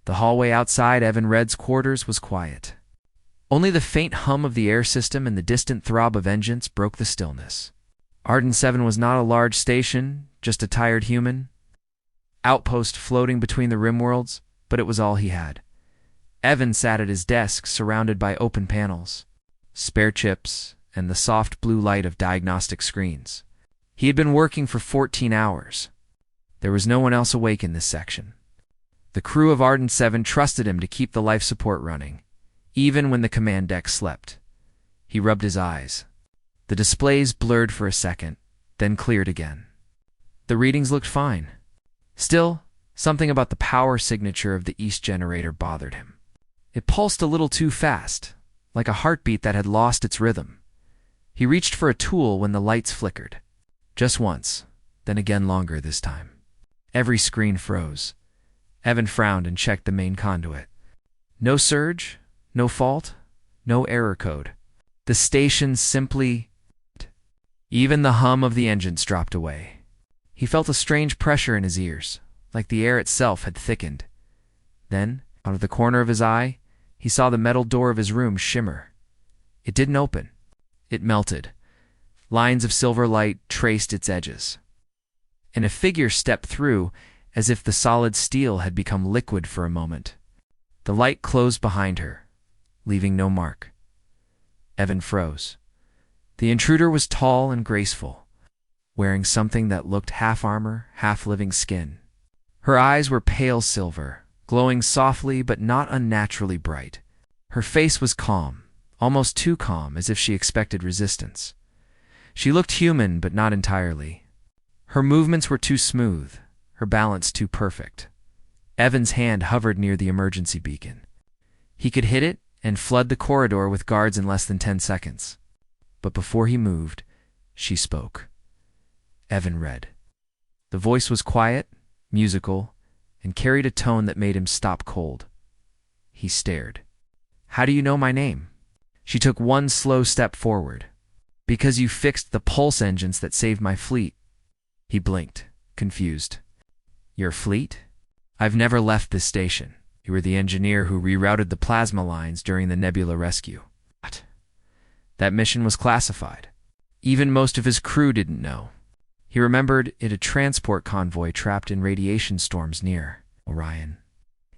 The hallway outside Evan Red's quarters was quiet. Only the faint hum of the air system and the distant throb of engines broke the stillness. Arden 7 was not a large station, just a tired human outpost floating between the rim worlds, but it was all he had. Evan sat at his desk, surrounded by open panels, spare chips, and the soft blue light of diagnostic screens. He had been working for 14 hours. There was no one else awake in this section. The crew of Arden 7 trusted him to keep the life support running, even when the command deck slept. He rubbed his eyes. The displays blurred for a second, then cleared again. The readings looked fine. Still, something about the power signature of the East generator bothered him. It pulsed a little too fast, like a heartbeat that had lost its rhythm. He reached for a tool when the lights flickered. Just once, then again longer this time. Every screen froze. Evan frowned and checked the main conduit. No surge, no fault, no error code. The station simply... Even the hum of the engines dropped away. He felt a strange pressure in his ears, like the air itself had thickened. Then, out of the corner of his eye, he saw the metal door of his room shimmer. It didn't open. It melted. Lines of silver light traced its edges. And a figure stepped through, as if the solid steel had become liquid for a moment. The light closed behind her, leaving no mark. Evan froze. The intruder was tall and graceful, wearing something that looked half armor, half living skin. Her eyes were pale silver, glowing softly but not unnaturally bright. Her face was calm, almost too calm, as if she expected resistance. She looked human, but not entirely. Her movements were too smooth, her balance too perfect. Evan's hand hovered near the emergency beacon. He could hit it and flood the corridor with guards in less than 10 seconds. But before he moved, she spoke. Evan read. The voice was quiet, musical, and carried a tone that made him stop cold. He stared. How do you know my name? She took one slow step forward. Because you fixed the pulse engines that saved my fleet. He blinked, confused. Your fleet? I've never left this station. You were the engineer who rerouted the plasma lines during the Nebula rescue. What? That mission was classified. Even most of his crew didn't know. He remembered it a transport convoy trapped in radiation storms near Orion.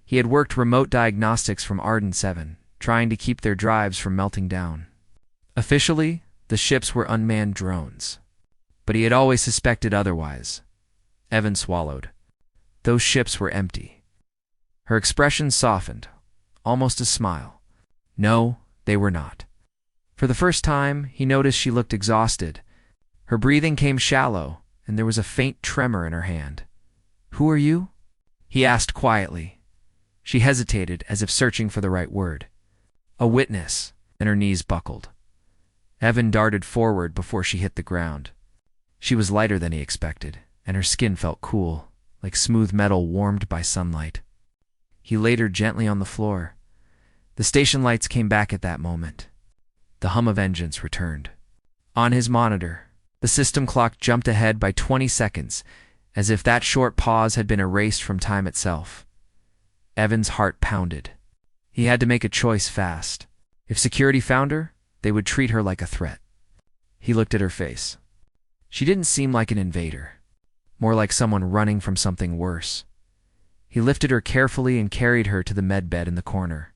He had worked remote diagnostics from Arden 7, trying to keep their drives from melting down. Officially, the ships were unmanned drones. But he had always suspected otherwise. Evan swallowed. Those ships were empty. Her expression softened, almost a smile. No, they were not. For the first time, he noticed she looked exhausted. Her breathing came shallow, and there was a faint tremor in her hand. Who are you? He asked quietly. She hesitated, as if searching for the right word. A witness, and her knees buckled. Evan darted forward before she hit the ground. She was lighter than he expected, and her skin felt cool, like smooth metal warmed by sunlight. He laid her gently on the floor. The station lights came back at that moment. The hum of engines returned. On his monitor, the system clock jumped ahead by 20 seconds, as if that short pause had been erased from time itself. Evan's heart pounded. He had to make a choice fast. If security found her, they would treat her like a threat. He looked at her face. She didn't seem like an invader, more like someone running from something worse. He lifted her carefully and carried her to the medbed in the corner.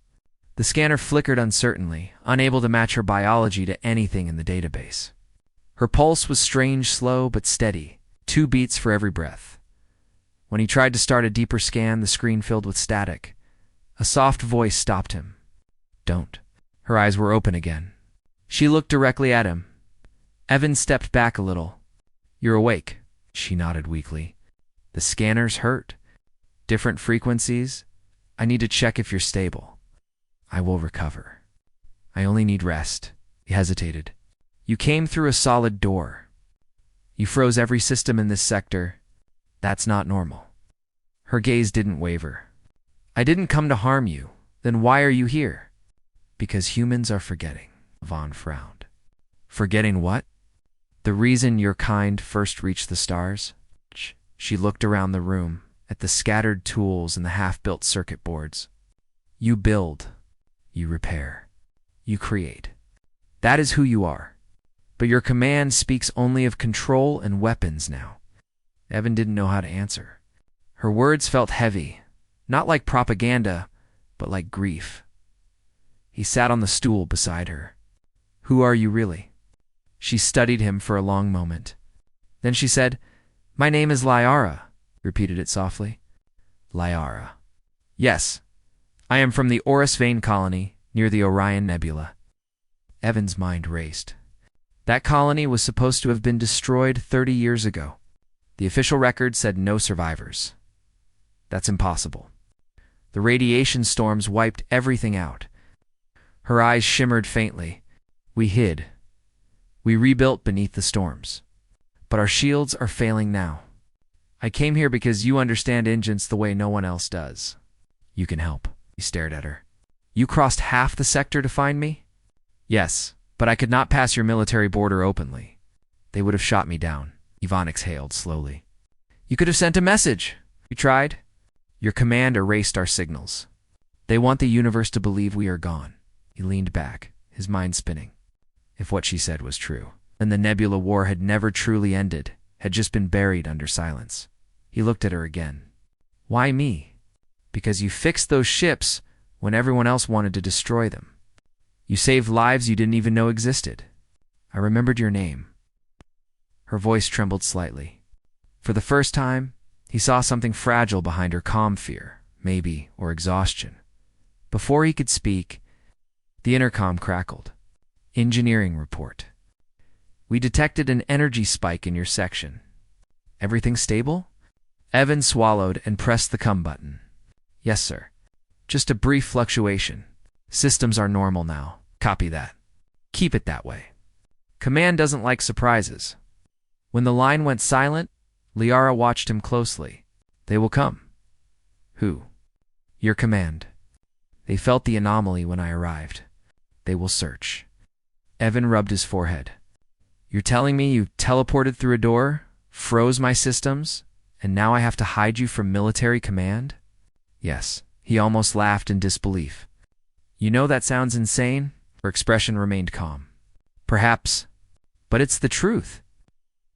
The scanner flickered uncertainly, unable to match her biology to anything in the database. Her pulse was strange, slow, but steady, 2 beats for every breath. When he tried to start a deeper scan, the screen filled with static. A soft voice stopped him. Don't. Her eyes were open again. She looked directly at him. Evan stepped back a little. You're awake, she nodded weakly. The scanners hurt. Different frequencies. I need to check if you're stable. I will recover. I only need rest. He hesitated. You came through a solid door. You froze every system in this sector. That's not normal. Her gaze didn't waver. I didn't come to harm you. Then why are you here? Because humans are forgetting. Vaughn frowned. Forgetting what? The reason your kind first reached the stars? She looked around the room, at the scattered tools and the half-built circuit boards. You build, you repair, you create. That is who you are. But your command speaks only of control and weapons now. Evan didn't know how to answer. Her words felt heavy, not like propaganda, but like grief. He sat on the stool beside her. Who are you really? She studied him for a long moment. Then she said, My name is Liara, repeated it softly. Liara. Yes, I am from the Orcs Vein colony near the Orion Nebula. Evan's mind raced. That colony was supposed to have been destroyed 30 years ago. The official record said no survivors. That's impossible. The radiation storms wiped everything out. Her eyes shimmered faintly. We hid. We rebuilt beneath the storms. But our shields are failing now. I came here because you understand engines the way no one else does. You can help. He stared at her. You crossed half the sector to find me? Yes, but I could not pass your military border openly. They would have shot me down. Yvonne exhaled slowly. You could have sent a message. You tried? Your command erased our signals. They want the universe to believe we are gone. He leaned back, his mind spinning. If what she said was true, then the Nebula War had never truly ended, had just been buried under silence. He looked at her again. Why me? Because you fixed those ships when everyone else wanted to destroy them. You saved lives you didn't even know existed. I remembered your name. Her voice trembled slightly. For the first time, he saw something fragile behind her calm fear, maybe, or exhaustion. Before he could speak, the intercom crackled. Engineering report. We detected an energy spike in your section. Everything stable? Evan swallowed and pressed the come button. Yes, sir. Just a brief fluctuation. Systems are normal now. Copy that. Keep it that way. Command doesn't like surprises. When the line went silent, Liara watched him closely. They will come. Who? Your command. They felt the anomaly when I arrived. They will search. Evan rubbed his forehead. You're telling me you teleported through a door, froze my systems, and now I have to hide you from military command? Yes. He almost laughed in disbelief. You know that sounds insane? Her expression remained calm. Perhaps, but it's the truth.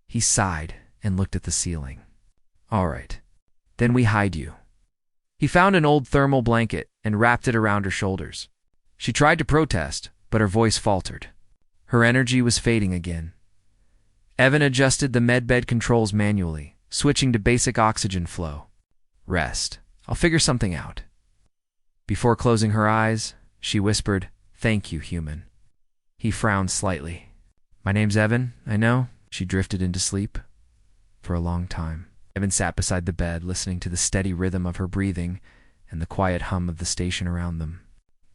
He sighed and looked at the ceiling. All right, then we hide you. He found an old thermal blanket and wrapped it around her shoulders. She tried to protest, but her voice faltered. Her energy was fading again. Evan adjusted the medbed controls manually, switching to basic oxygen flow. Rest. I'll figure something out. Before closing her eyes, she whispered, Thank you, human. He frowned slightly. My name's Evan, I know. She drifted into sleep. For a long time, Evan sat beside the bed, listening to the steady rhythm of her breathing and the quiet hum of the station around them.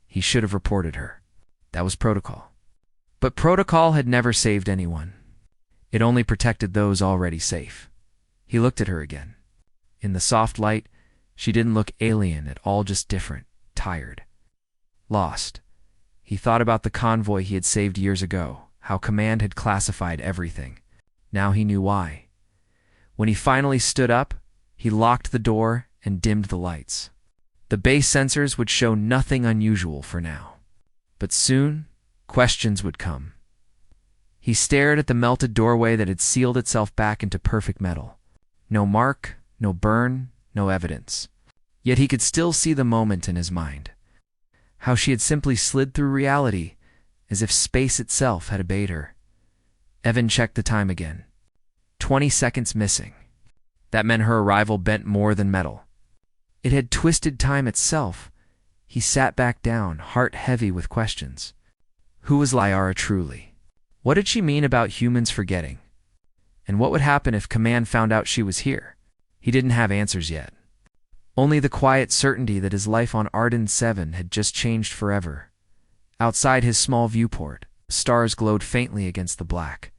He should have reported her. That was protocol. But protocol had never saved anyone. It only protected those already safe. He looked at her again. In the soft light, she didn't look alien at all, just different, tired. Lost. He thought about the convoy he had saved years ago, how Command had classified everything. Now he knew why. When he finally stood up, he locked the door and dimmed the lights. The base sensors would show nothing unusual for now. But soon, questions would come. He stared at the melted doorway that had sealed itself back into perfect metal. No mark, no burn, no evidence. Yet he could still see the moment in his mind. How she had simply slid through reality, as if space itself had obeyed her. Evan checked the time again. 20 seconds missing. That meant her arrival bent more than metal. It had twisted time itself. He sat back down, heart heavy with questions. Who was Liara truly? What did she mean about humans forgetting? And what would happen if Command found out she was here? He didn't have answers yet. Only the quiet certainty that his life on Arden 7 had just changed forever. Outside his small viewport, stars glowed faintly against the black.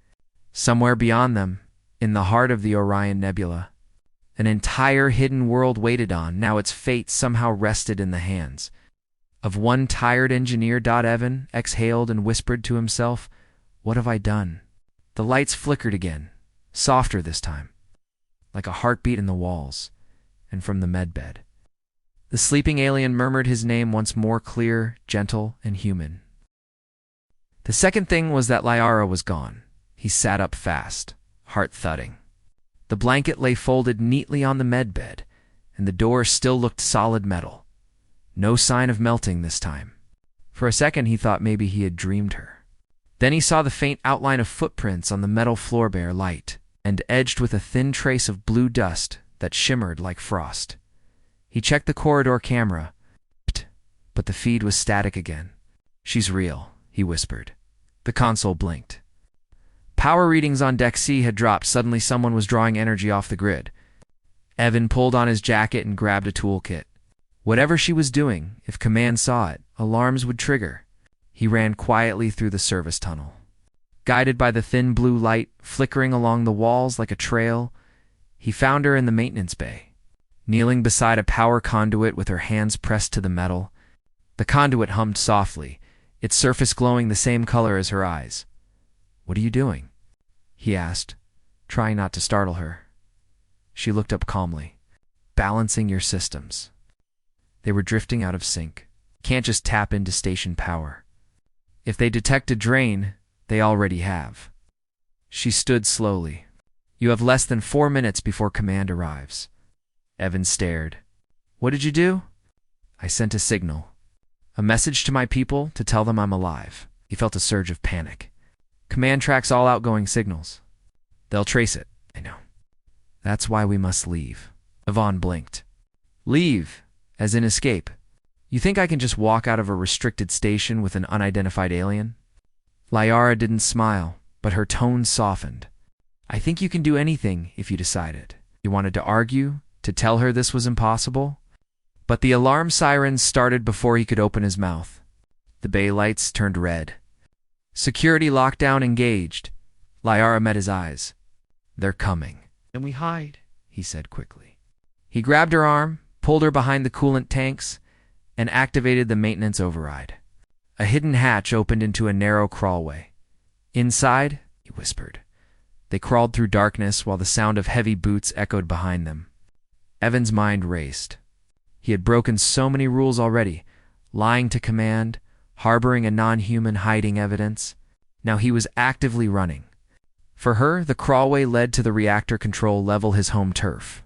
Somewhere beyond them, in the heart of the Orion Nebula, an entire hidden world waited on. Now its fate somehow rested in the hands of one tired engineer. Evan exhaled and whispered to himself, What have I done? The lights flickered again, softer this time, like a heartbeat in the walls, and from the medbed. The sleeping alien murmured his name once more, clear, gentle, and human. The second thing was that Liara was gone. He sat up fast, heart thudding. The blanket lay folded neatly on the medbed, and the door still looked solid metal. No sign of melting this time. For a second he thought maybe he had dreamed her. Then he saw the faint outline of footprints on the metal floor bare light, and edged with a thin trace of blue dust that shimmered like frost. He checked the corridor camera, but the feed was static again. "She's real," he whispered. The console blinked. Power readings on Deck C had dropped. Suddenly someone was drawing energy off the grid. Evan pulled on his jacket and grabbed a toolkit. Whatever she was doing, if Command saw it, alarms would trigger. He ran quietly through the service tunnel. Guided by the thin blue light flickering along the walls like a trail, he found her in the maintenance bay, kneeling beside a power conduit with her hands pressed to the metal. The conduit hummed softly, its surface glowing the same color as her eyes. "What are you doing?" he asked, trying not to startle her. She looked up calmly. "Balancing your systems. They were drifting out of sync. Can't just tap into station power. If they detect a drain, they already have." She stood slowly. "You have less than 4 minutes before Command arrives." Evan stared. "What did you do?" "I sent a signal. A message to my people to tell them I'm alive." He felt a surge of panic. "Command tracks all outgoing signals. They'll trace it, I know. That's why we must leave." Yvonne blinked. "Leave? As in escape? You think I can just walk out of a restricted station with an unidentified alien?" Liara didn't smile, but her tone softened. "I think you can do anything if you decide it." He wanted to argue, to tell her this was impossible. But the alarm sirens started before he could open his mouth. The bay lights turned red. Security lockdown engaged. Liara met his eyes. "They're coming." "Can we hide?" he said quickly. He grabbed her arm, pulled her behind the coolant tanks, and activated the maintenance override. A hidden hatch opened into a narrow crawlway. "Inside," he whispered. They crawled through darkness while the sound of heavy boots echoed behind them. Evan's mind raced. He had broken so many rules already, lying to Command, harboring a non-human, hiding evidence. Now he was actively running. For her, the crawlway led to the reactor control level, his home turf.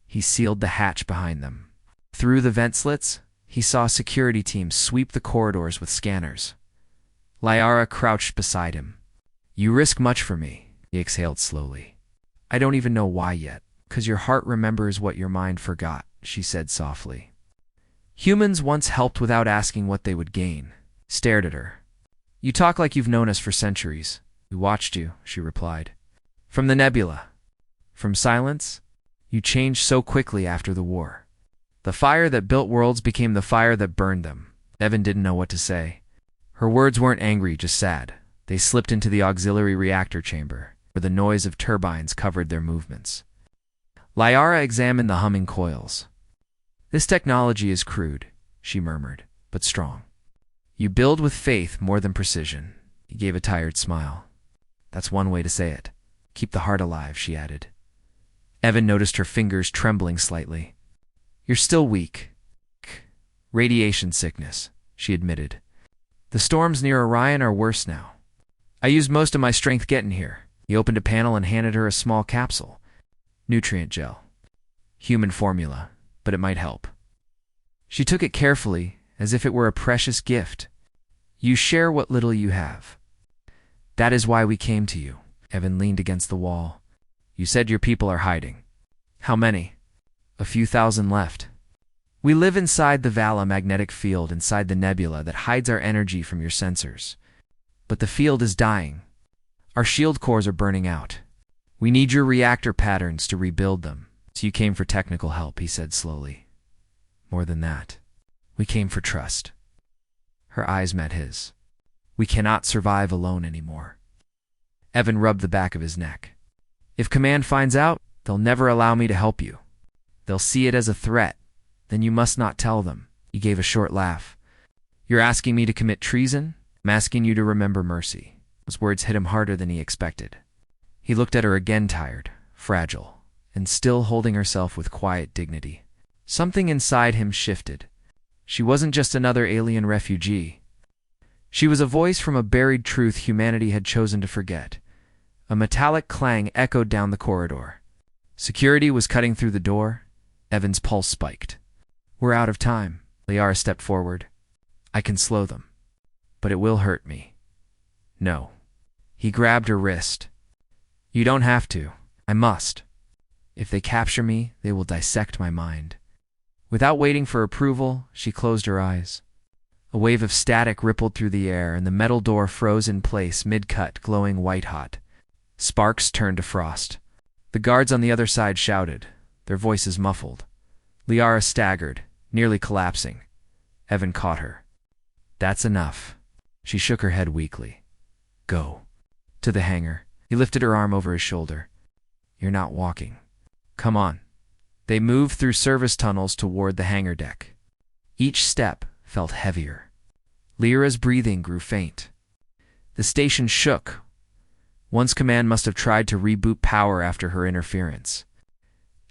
He sealed the hatch behind them. Through the vent slits, he saw security teams sweep the corridors with scanners. Liara crouched beside him. "You risk much for me," he exhaled slowly. "I don't even know why yet, 'cause your heart remembers what your mind forgot," she said softly. "Humans once helped without asking what they would gain." Stared at her. "You talk like you've known us for centuries." "We watched you," she replied. "From the nebula. From silence. You changed so quickly after the war. The fire that built worlds became the fire that burned them." Evan didn't know what to say. Her words weren't angry, just sad. They slipped into the auxiliary reactor chamber, where the noise of turbines covered their movements. Liara examined the humming coils. "This technology is crude," she murmured, "but strong. You build with faith more than precision." He gave a tired smile. "That's one way to say it. Keep the heart alive," she added. Evan noticed her fingers trembling slightly. "You're still weak." "Radiation sickness," she admitted. "The storms near Orion are worse now. I used most of my strength getting here." He opened a panel and handed her a small capsule. "Nutrient gel. Human formula, but it might help." She took it carefully, as if it were a precious gift. "You share what little you have." "That is why we came to you." Evan leaned against the wall. "You said your people are hiding. How many?" "A few thousand left. We live inside the Vala magnetic field, inside the nebula that hides our energy from your sensors. But the field is dying. Our shield cores are burning out. We need your reactor patterns to rebuild them." "So you came for technical help," he said slowly. "More than that. We came for trust." Her eyes met his. "We cannot survive alone anymore." Evan rubbed the back of his neck. "If Command finds out, they'll never allow me to help you. They'll see it as a threat. Then you must not tell them." He gave a short laugh. "You're asking me to commit treason? I'm asking you to remember mercy." Those words hit him harder than he expected. He looked at her again, tired, fragile, and still holding herself with quiet dignity. Something inside him shifted. She wasn't just another alien refugee. She was a voice from a buried truth humanity had chosen to forget. A metallic clang echoed down the corridor. Security was cutting through the door. Evan's pulse spiked. "We're out of time." Liara stepped forward. "I can slow them, but it will hurt me." "No." He grabbed her wrist. "You don't have to. I must. If they capture me, they will dissect my mind." Without waiting for approval, she closed her eyes. A wave of static rippled through the air, and the metal door froze in place mid-cut, glowing white-hot. Sparks turned to frost. The guards on the other side shouted, their voices muffled. Liara staggered, nearly collapsing. Evan caught her. "That's enough." She shook her head weakly. "Go." To the hangar. He lifted her arm over his shoulder. "You're not walking. Come on." They moved through service tunnels toward the hangar deck. Each step felt heavier. Lyra's breathing grew faint. The station shook. One's command must have tried to reboot power after her interference.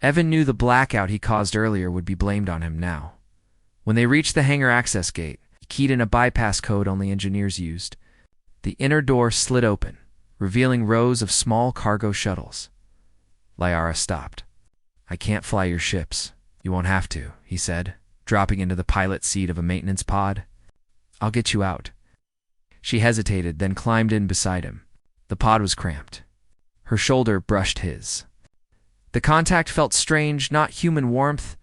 Evan knew the blackout he caused earlier would be blamed on him now. When they reached the hangar access gate, he keyed in a bypass code only engineers used. The inner door slid open, revealing rows of small cargo shuttles. Liara stopped. "I can't fly your ships. You won't have to," he said, dropping into the pilot seat of a maintenance pod. "I'll get you out." She hesitated, then climbed in beside him. The pod was cramped. Her shoulder brushed his. The contact felt strange, not human warmth,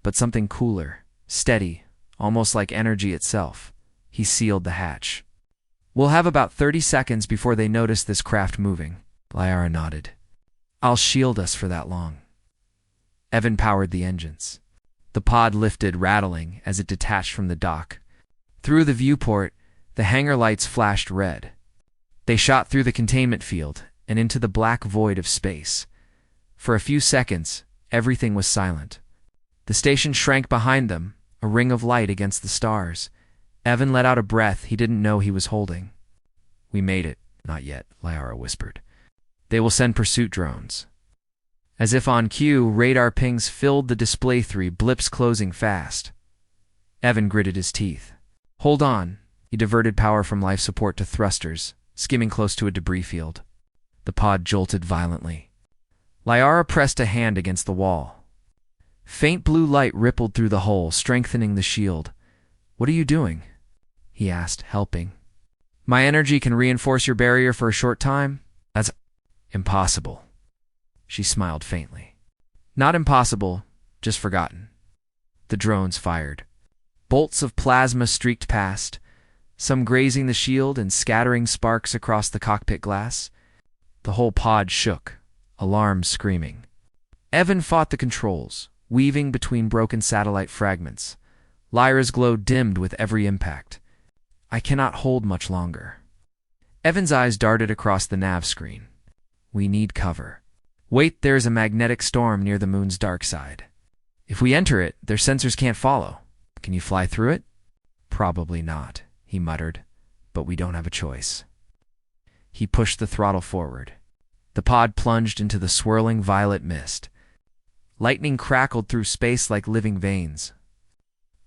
but something cooler, steady, almost like energy itself. He sealed the hatch. "We'll have about 30 seconds before they notice this craft moving." Liara nodded. "I'll shield us for that long." Evan powered the engines. The pod lifted, rattling, as it detached from the dock. Through the viewport, the hangar lights flashed red. They shot through the containment field and into the black void of space. For a few seconds, everything was silent. The station shrank behind them, a ring of light against the stars. Evan let out a breath he didn't know he was holding. "We made it." "Not yet," Liara whispered. "They will send pursuit drones." As if on cue, radar pings filled the display, 3 blips closing fast. Evan gritted his teeth. "Hold on." He diverted power from life support to thrusters, skimming close to a debris field. The pod jolted violently. Liara pressed a hand against the wall. Faint blue light rippled through the hole, strengthening the shield. "What are you doing?" he asked, helping. "My energy can reinforce your barrier for a short time." "That's impossible." She smiled faintly. "Not impossible, just forgotten." The drones fired. Bolts of plasma streaked past, some grazing the shield and scattering sparks across the cockpit glass. The whole pod shook, alarms screaming. Evan fought the controls, weaving between broken satellite fragments. Lyra's glow dimmed with every impact. "I cannot hold much longer." Evan's eyes darted across the nav screen. "We need cover. Wait, there is a magnetic storm near the moon's dark side. If we enter it, their sensors can't follow. Can you fly through it?" "Probably not," he muttered, "but we don't have a choice." He pushed the throttle forward. The pod plunged into the swirling violet mist. Lightning crackled through space like living veins.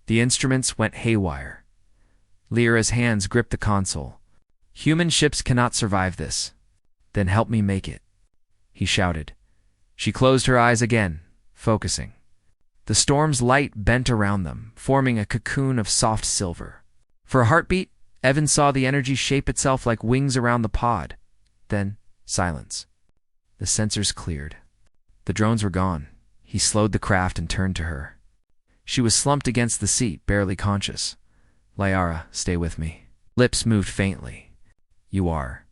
The instruments went haywire. Lyra's hands gripped the console. "Human ships cannot survive this." "Then help me make it," he shouted. She closed her eyes again, focusing. The storm's light bent around them, forming a cocoon of soft silver. For a heartbeat, Evan saw the energy shape itself like wings around the pod. Then, silence. The sensors cleared. The drones were gone. He slowed the craft and turned to her. She was slumped against the seat, barely conscious. "Liara, stay with me." Lips moved faintly. "You are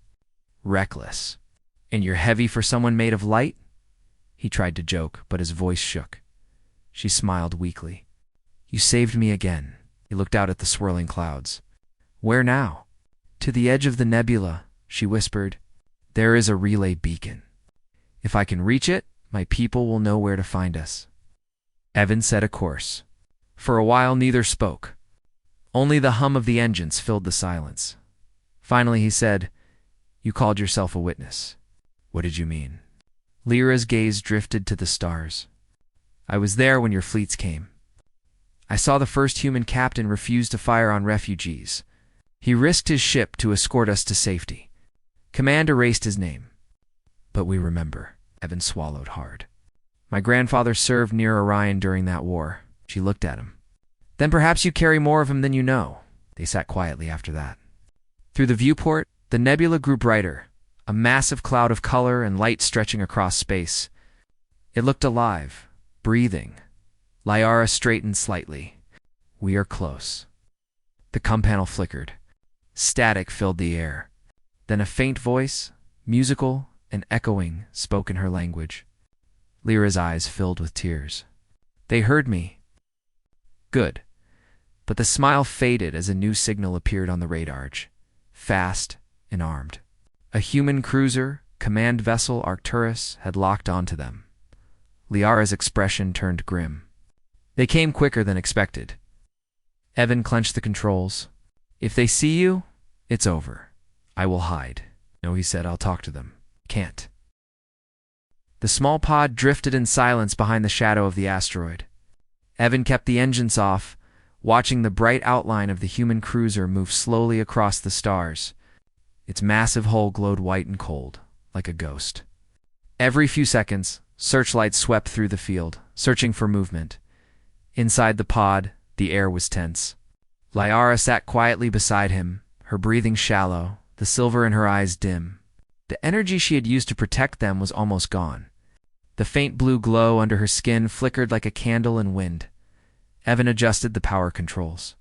reckless. And you're heavy for someone made of light?" He tried to joke, but his voice shook. She smiled weakly. "You saved me again." He looked out at the swirling clouds. "Where now?" "To the edge of the nebula," she whispered. "There is a relay beacon. If I can reach it, my people will know where to find us." Evan set a course. For a while, neither spoke. Only the hum of the engines filled the silence. Finally, he said, "You called yourself a witness." "What did you mean?" Lyra's gaze drifted to the stars. I was there when your fleets came. I saw the first human captain refuse to fire on refugees. He risked his ship to escort us to safety. Command erased his name. But we remember. Evan swallowed hard. My grandfather served near Orion during that war. She looked at him. Then perhaps you carry more of him than you know. They sat quietly after that. Through the viewport, the nebula grew brighter, a massive cloud of color and light stretching across space. It looked alive, breathing. Lyra straightened slightly. We are close. The comm panel flickered. Static filled the air. Then a faint voice, musical and echoing, spoke in her language. Lyra's eyes filled with tears. They heard me. Good. But the smile faded as a new signal appeared on the radar, fast and armed. A human cruiser, command vessel Arcturus, had locked onto them. Lyra's expression turned grim. They came quicker than expected. Evan clenched the controls. If they see you, it's over. I will hide. No, he said, I'll talk to them. Can't. The small pod drifted in silence behind the shadow of the asteroid. Evan kept the engines off, watching the bright outline of the human cruiser move slowly across the stars. Its massive hull glowed white and cold, like a ghost. Every few seconds, searchlights swept through the field, searching for movement. Inside the pod, the air was tense. Lyra sat quietly beside him, her breathing shallow, the silver in her eyes dim. The energy she had used to protect them was almost gone. The faint blue glow under her skin flickered like a candle in wind. Evan adjusted the power controls,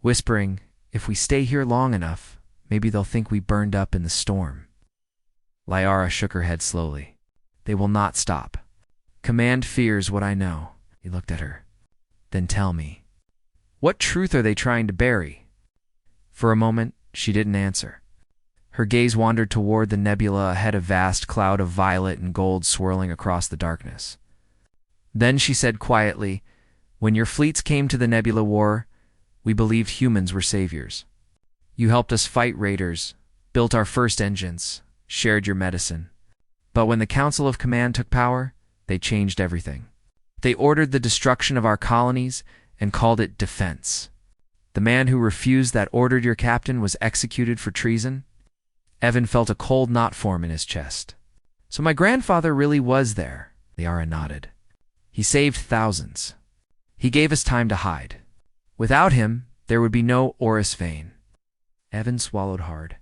whispering, if we stay here long enough, maybe they'll think we burned up in the storm. Lyra shook her head slowly. They will not stop. Command fears what I know. He looked at her. Then tell me, what truth are they trying to bury? For a moment, she didn't answer. Her gaze wandered toward the nebula ahead, a vast cloud of violet and gold swirling across the darkness. Then she said quietly, when your fleets came to the Nebula War, we believed humans were saviors. You helped us fight raiders, built our first engines, shared your medicine. But when the Council of Command took power, they changed everything. They ordered the destruction of our colonies and called it defense. The man who refused that order your captain was executed for treason. Evan felt a cold knot form in his chest. So my grandfather really was there. Lyra nodded. He saved thousands. He gave us time to hide. Without him, there would be no Orcs vein. Evan swallowed hard.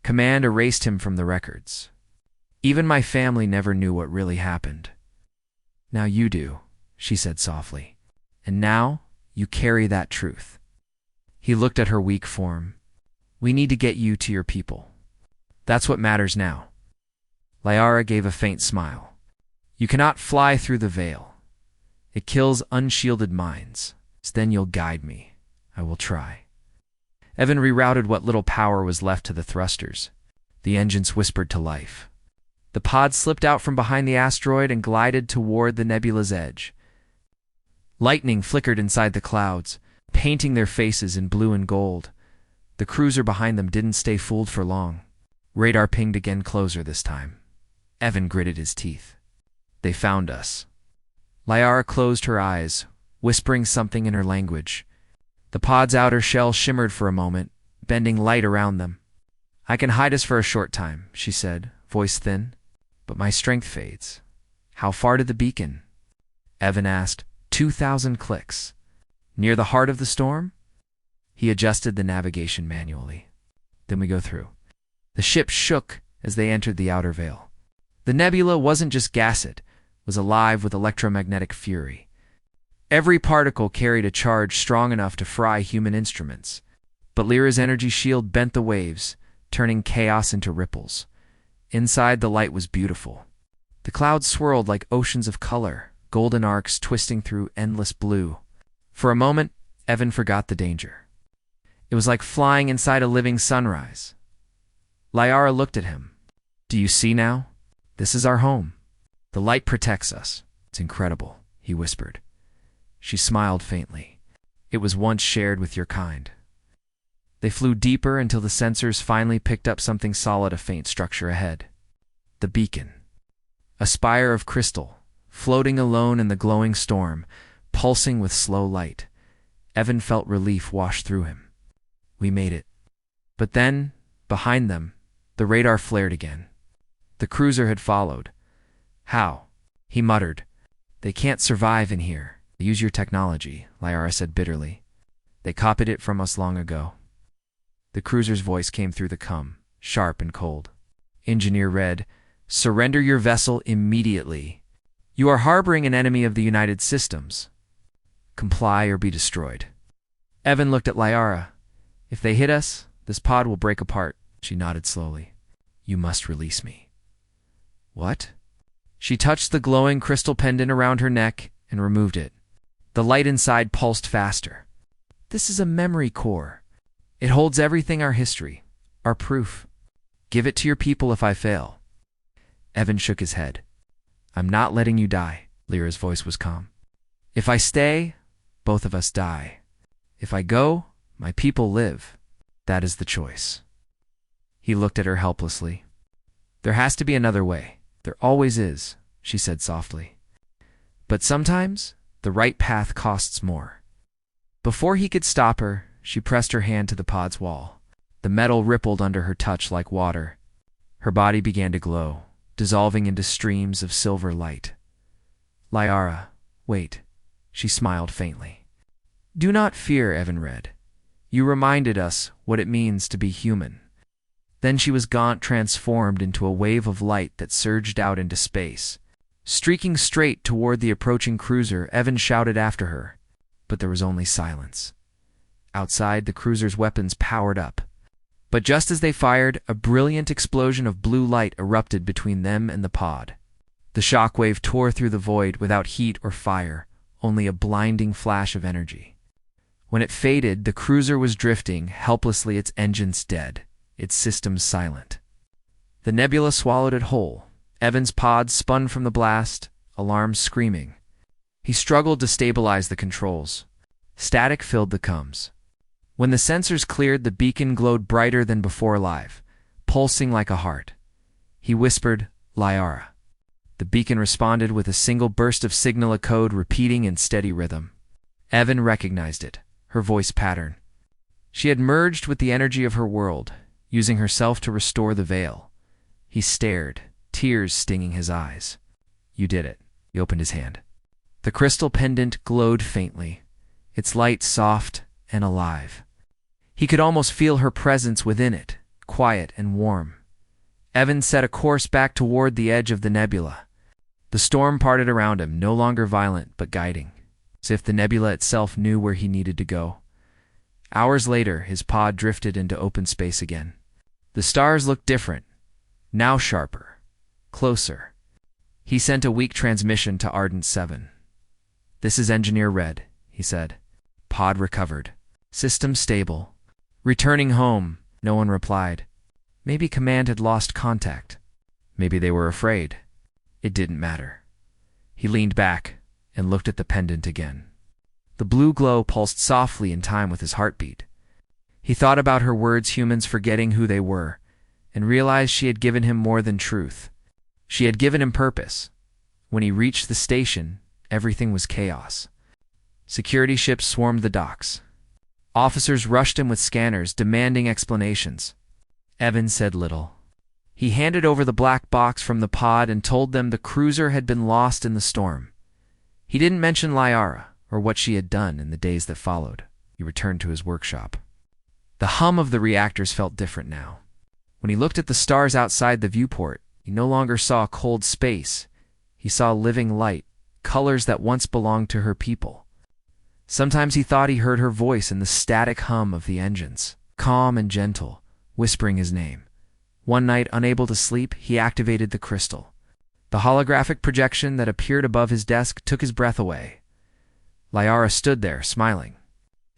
Command erased him from the records. Even my family never knew what really happened. Now you do, she said softly. And now you carry that truth. He looked at her weak form. We need to get you to your people. That's what matters now. Lyra gave a faint smile. You cannot fly through the veil. It kills unshielded minds. Then you'll guide me. I will try. Evan rerouted what little power was left to the thrusters. The engines whispered to life. The pod slipped out from behind the asteroid and glided toward the nebula's edge. Lightning flickered inside the clouds, painting their faces in blue and gold. The cruiser behind them didn't stay fooled for long. Radar pinged again, closer this time. Evan gritted his teeth. They found us. Lyra closed her eyes, whispering something in her language. The pod's outer shell shimmered for a moment, bending light around them. I can hide us for a short time, she said, voice thin. But my strength fades. How far to the beacon? Evan asked. 2,000 clicks. Near the heart of the storm? He adjusted the navigation manually. Then we go through. The ship shook as they entered the outer veil. The nebula wasn't just gas, it was alive with electromagnetic fury. Every particle carried a charge strong enough to fry human instruments. But Lyra's energy shield bent the waves, turning chaos into ripples. Inside, the light was beautiful. The clouds swirled like oceans of color, golden arcs twisting through endless blue. For a moment, Evan forgot the danger. It was like flying inside a living sunrise. Lyra looked at him. Do you see now? This is our home. The light protects us. It's incredible, he whispered. She smiled faintly. It was once shared with your kind. They flew deeper until the sensors finally picked up something solid, a faint structure ahead. The beacon. A spire of crystal, floating alone in the glowing storm, pulsing with slow light. Evan felt relief wash through him. We made it. But then, behind them, the radar flared again. The cruiser had followed. How? He muttered. They can't survive in here. Use your technology, Liara said bitterly. They copied it from us long ago. The cruiser's voice came through the cum, sharp and cold. Engineer read, "Surrender your vessel immediately. You are harboring an enemy of the United Systems. Comply or be destroyed." Evan looked at Liara. "If they hit us, this pod will break apart." She nodded slowly. "You must release me." "What?" She touched the glowing crystal pendant around her neck and removed it. The light inside pulsed faster. "This is a memory core. It holds everything our history, our proof. Give it to your people if I fail." Evan shook his head. "I'm not letting you die." Lyra's voice was calm. "If I stay, both of us die. If I go, my people live. That is the choice." He looked at her helplessly. "There has to be another way. There always is," she said softly. "But sometimes, the right path costs more." Before he could stop her, she pressed her hand to the pod's wall. The metal rippled under her touch like water. Her body began to glow, dissolving into streams of silver light. "Liara, wait." She smiled faintly. "Do not fear," Evan read. "You reminded us what it means to be human." Then she was gaunt, transformed into a wave of light that surged out into space. Streaking straight toward the approaching cruiser, Evan shouted after her. But there was only silence. Outside, the cruiser's weapons powered up. But just as they fired, a brilliant explosion of blue light erupted between them and the pod. The shockwave tore through the void without heat or fire, only a blinding flash of energy. When it faded, the cruiser was drifting, helplessly, its engines dead, its systems silent. The nebula swallowed it whole. Evan's pod spun from the blast, alarms screaming. He struggled to stabilize the controls. Static filled the comms. When the sensors cleared, the beacon glowed brighter than before alive, pulsing like a heart. He whispered, "Liara." The beacon responded with a single burst of signal, a code repeating in steady rhythm. Evan recognized it, her voice pattern. She had merged with the energy of her world, using herself to restore the veil. He stared, tears stinging his eyes. "You did it." He opened his hand. The crystal pendant glowed faintly, its light soft and alive. He could almost feel her presence within it, quiet and warm. Evan set a course back toward the edge of the nebula. The storm parted around him, no longer violent but guiding, as if the nebula itself knew where he needed to go. Hours later, his pod drifted into open space again. The stars looked different, now sharper, closer. He sent a weak transmission to Ardent 7. "This is Engineer Red," he said. "Pod recovered. System stable. Returning home." No one replied. Maybe Command had lost contact. Maybe they were afraid. It didn't matter. He leaned back and looked at the pendant again. The blue glow pulsed softly in time with his heartbeat. He thought about her words, humans forgetting who they were, and realized she had given him more than truth. She had given him purpose. When he reached the station, everything was chaos. Security ships swarmed the docks. Officers rushed him with scanners, demanding explanations. Evan said little. He handed over the black box from the pod and told them the cruiser had been lost in the storm. He didn't mention Liara or what she had done in the days that followed. He returned to his workshop. The hum of the reactors felt different now. When he looked at the stars outside the viewport, he no longer saw cold space. He saw living light, colors that once belonged to her people. Sometimes he thought he heard her voice in the static hum of the engines, calm and gentle, whispering his name. One night, unable to sleep, he activated the crystal. The holographic projection that appeared above his desk took his breath away. Liara stood there, smiling.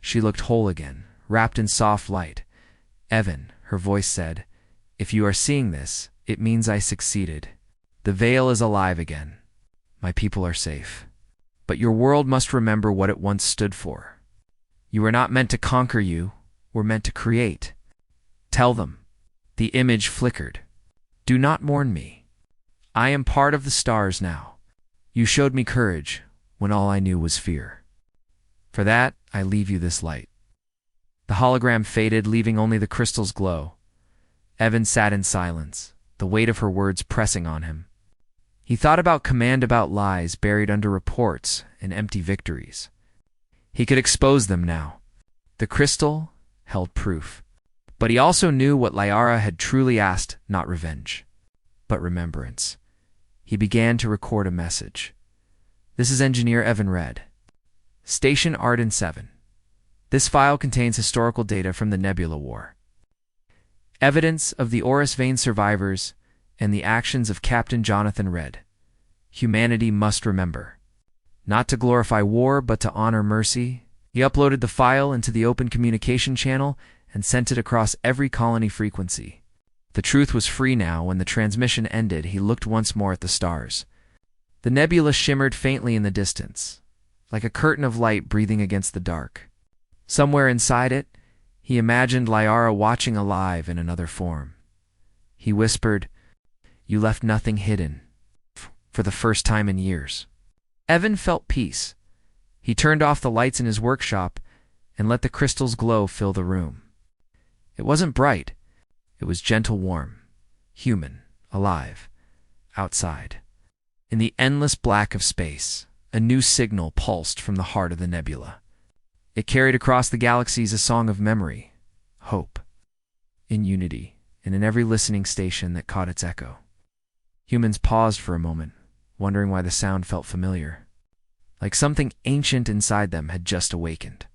She looked whole again, wrapped in soft light. "Evan," her voice said, "if you are seeing this, it means I succeeded. The veil is alive again. My people are safe. But your world must remember what it once stood for. You were not meant to conquer, you were meant to create. Tell them." The image flickered. "Do not mourn me. I am part of the stars now. You showed me courage when all I knew was fear. For that, I leave you this light." The hologram faded, leaving only the crystal's glow. Evan sat in silence, the weight of her words pressing on him. He thought about command about lies buried under reports and empty victories. He could expose them now. The crystal held proof. But he also knew what Liara had truly asked, not revenge, but remembrance. He began to record a message. "This is Engineer Evan Red. Station Arden 7. This file contains historical data from the Nebula War. Evidence of the Orcs Vein survivors and the actions of Captain Jonathan Red. Humanity must remember. Not to glorify war, but to honor mercy." He uploaded the file into the open communication channel and sent it across every colony frequency. The truth was free now. When the transmission ended, he looked once more at the stars. The nebula shimmered faintly in the distance, like a curtain of light breathing against the dark. Somewhere inside it, he imagined Liara watching alive in another form. He whispered, "You left nothing hidden," for the first time in years. Evan felt peace. He turned off the lights in his workshop and let the crystal's glow fill the room. It wasn't bright. It was gentle, warm, human, alive, outside. In the endless black of space, a new signal pulsed from the heart of the nebula. It carried across the galaxies a song of memory, hope, in unity, and in every listening station that caught its echo. Humans paused for a moment, wondering why the sound felt familiar, like something ancient inside them had just awakened.